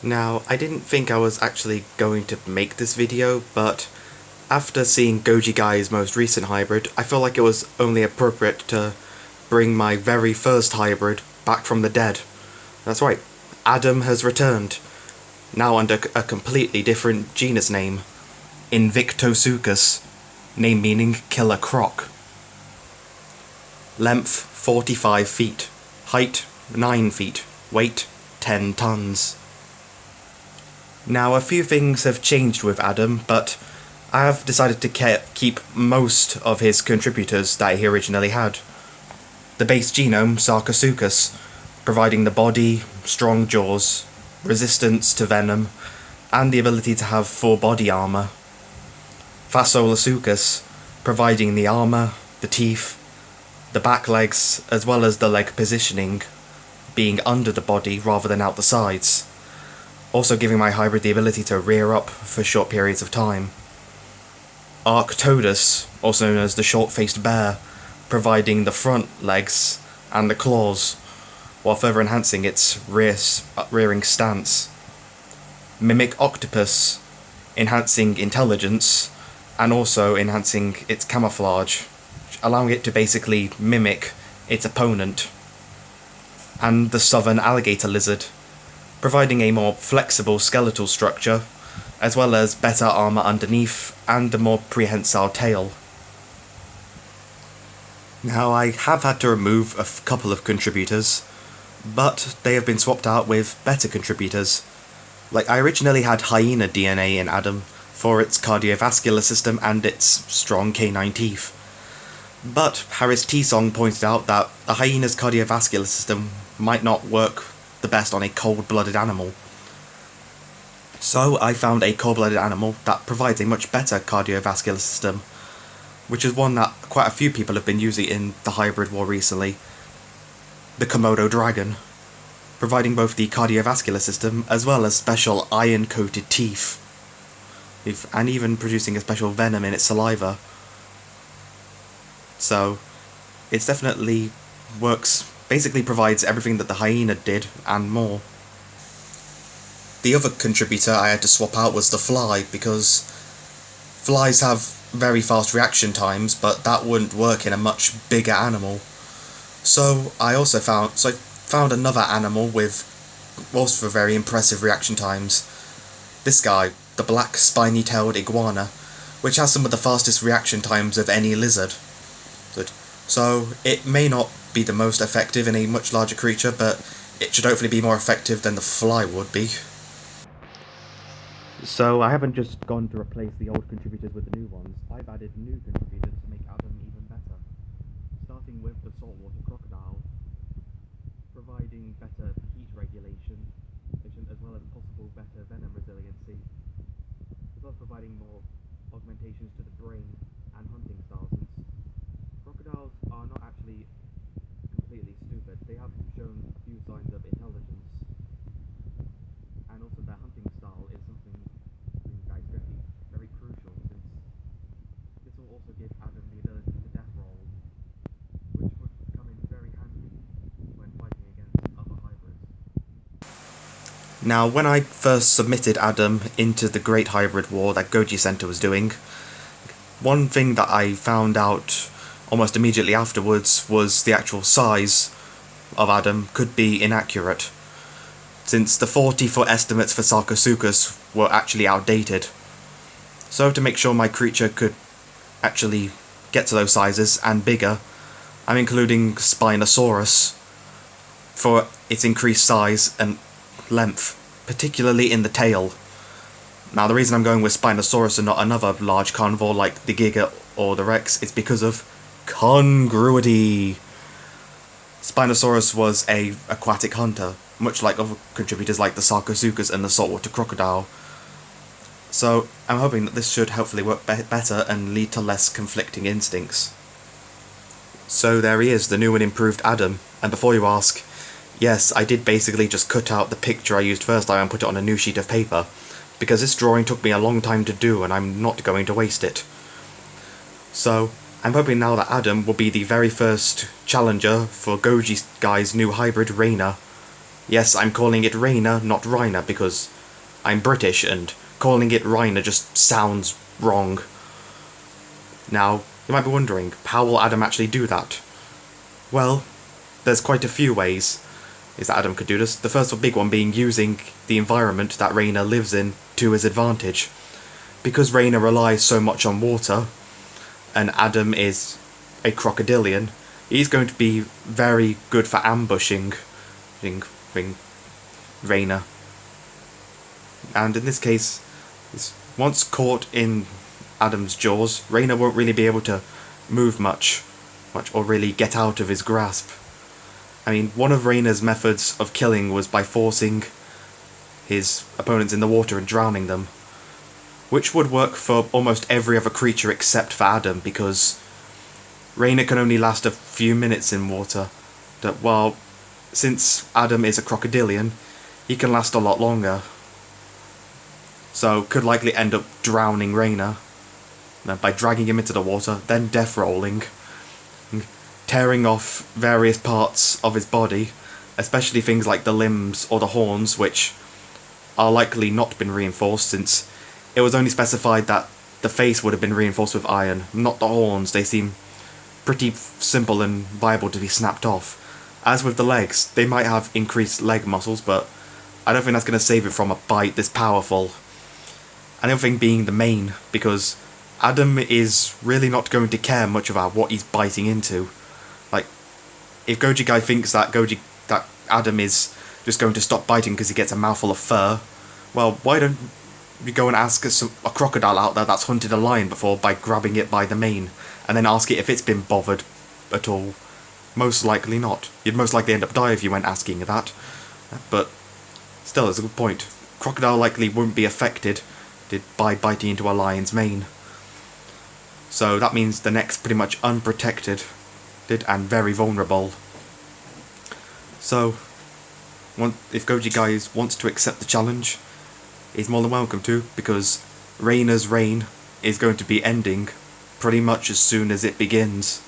Now, I didn't think I was actually going to make this video, but after seeing Goji Guy's most recent hybrid, I feel like it was only appropriate to bring my very first hybrid back from the dead. That's right, Adam has returned, now under a completely different genus name, Invictosuchus, name meaning killer croc. Length 45 feet, height 9 feet, weight 10 tons. Now, a few things have changed with Adam, but I have decided to keep most of his contributors that he originally had. The base genome, Sarcosuchus, providing the body, strong jaws, resistance to venom, and the ability to have full body armour. Fasolasuchus, providing the armour, the teeth, the back legs, as well as the leg positioning, being under the body rather than out the sides, also giving my hybrid the ability to rear up for short periods of time. Arctodus, also known as the short-faced bear, providing the front legs and the claws, while further enhancing its rearing stance. Mimic Octopus, enhancing intelligence, and also enhancing its camouflage, allowing it to basically mimic its opponent. And the southern Alligator Lizard, providing a more flexible skeletal structure, as well as better armour underneath and a more prehensile tail. Now, I have had to remove a couple of contributors, but they have been swapped out with better contributors. Like, I originally had hyena DNA in Adam for its cardiovascular system and its strong canine teeth. But Harris T-Song pointed out that a hyena's cardiovascular system might not work the best on a cold-blooded animal. So I found a cold-blooded animal that provides a much better cardiovascular system, which is one that quite a few people have been using in the hybrid war recently. The Komodo Dragon, providing both the cardiovascular system as well as special iron-coated teeth, and even producing a special venom in its saliva. So, it definitely works, basically provides everything that the hyena did, and more. The other contributor I had to swap out was the fly, because flies have very fast reaction times, but that wouldn't work in a much bigger animal. So I found another animal with also very impressive reaction times. This guy, the black Spiny-Tailed Iguana, which has some of the fastest reaction times of any lizard. So it may not be the most effective in a much larger creature, but it should hopefully be more effective than the fly would be. So I haven't just gone to replace the old contributors with the new ones, I've added new contributors to make Adam even better. Starting with the Saltwater Crocodile, providing better heat regulation, as well as possible better venom resiliency, as well as providing more augmentations to the brain and hunting styles, since crocodiles are not actually completely stupid. They have shown few signs of intelligence, and also their hunting style is something that is very crucial, since this will also give Adam the ability to deathroll, which would come in very handy when fighting against other hybrids. Now, when I first submitted Adam into the Great Hybrid War that Goji Center was doing, one thing that I found out almost immediately afterwards was the actual size of Adam could be inaccurate, since the 40-foot estimates for Sarcosuchus were actually outdated. So to make sure my creature could actually get to those sizes and bigger, I'm including Spinosaurus for its increased size and length, particularly in the tail. Now, the reason I'm going with Spinosaurus and not another large carnivore like the Giga or the Rex is because of congruity. Spinosaurus was an aquatic hunter, much like other contributors like the Sarcosuchus and the Saltwater Crocodile. So I'm hoping that this should hopefully work better and lead to less conflicting instincts. So there he is, the new and improved Adam. And before you ask, yes, I did basically just cut out the picture I used first time and put it on a new sheet of paper, because this drawing took me a long time to do and I'm not going to waste it. So I'm hoping now that Adam will be the very first challenger for Goji Guy's new hybrid Reiner. Yes, I'm calling it Reiner, not Reiner, because I'm British, and calling it Reiner just sounds wrong. Now, you might be wondering, how will Adam actually do that? Well, there's quite a few ways is that Adam could do this. The first big one being using the environment that Reiner lives in to his advantage. Because Reiner relies so much on water, and Adam is a crocodilian, he's going to be very good for ambushing Reiner. And in this case, once caught in Adam's jaws, Reiner won't really be able to move much, or really get out of his grasp. I mean, one of Reiner's methods of killing was by forcing his opponents in the water and drowning them, which would work for almost every other creature except for Adam, because Reiner can only last a few minutes in water, while since Adam is a crocodilian, he can last a lot longer. So could likely end up drowning Reiner by dragging him into the water, then death-rolling, tearing off various parts of his body, especially things like the limbs or the horns, which are likely not been reinforced, since it was only specified that the face would have been reinforced with iron, not the horns. They seem pretty simple and viable to be snapped off. As with the legs, they might have increased leg muscles, but I don't think that's going to save it from a bite this powerful. Another thing being the mane, because Adam is really not going to care much about what he's biting into. Like, if Goji Guy thinks that Adam is just going to stop biting because he gets a mouthful of fur, well, why don't you go and ask a crocodile out there that's hunted a lion before by grabbing it by the mane, and then ask it if it's been bothered at all? Most likely not. You'd most likely end up dying if you went asking that. But still, it's a good point. Crocodile likely won't be affected by biting into a lion's mane. So that means the neck's pretty much unprotected and very vulnerable. So, if Goji Guy wants to accept the challenge, he's more than welcome to, because Reiner's reign is going to be ending pretty much as soon as it begins.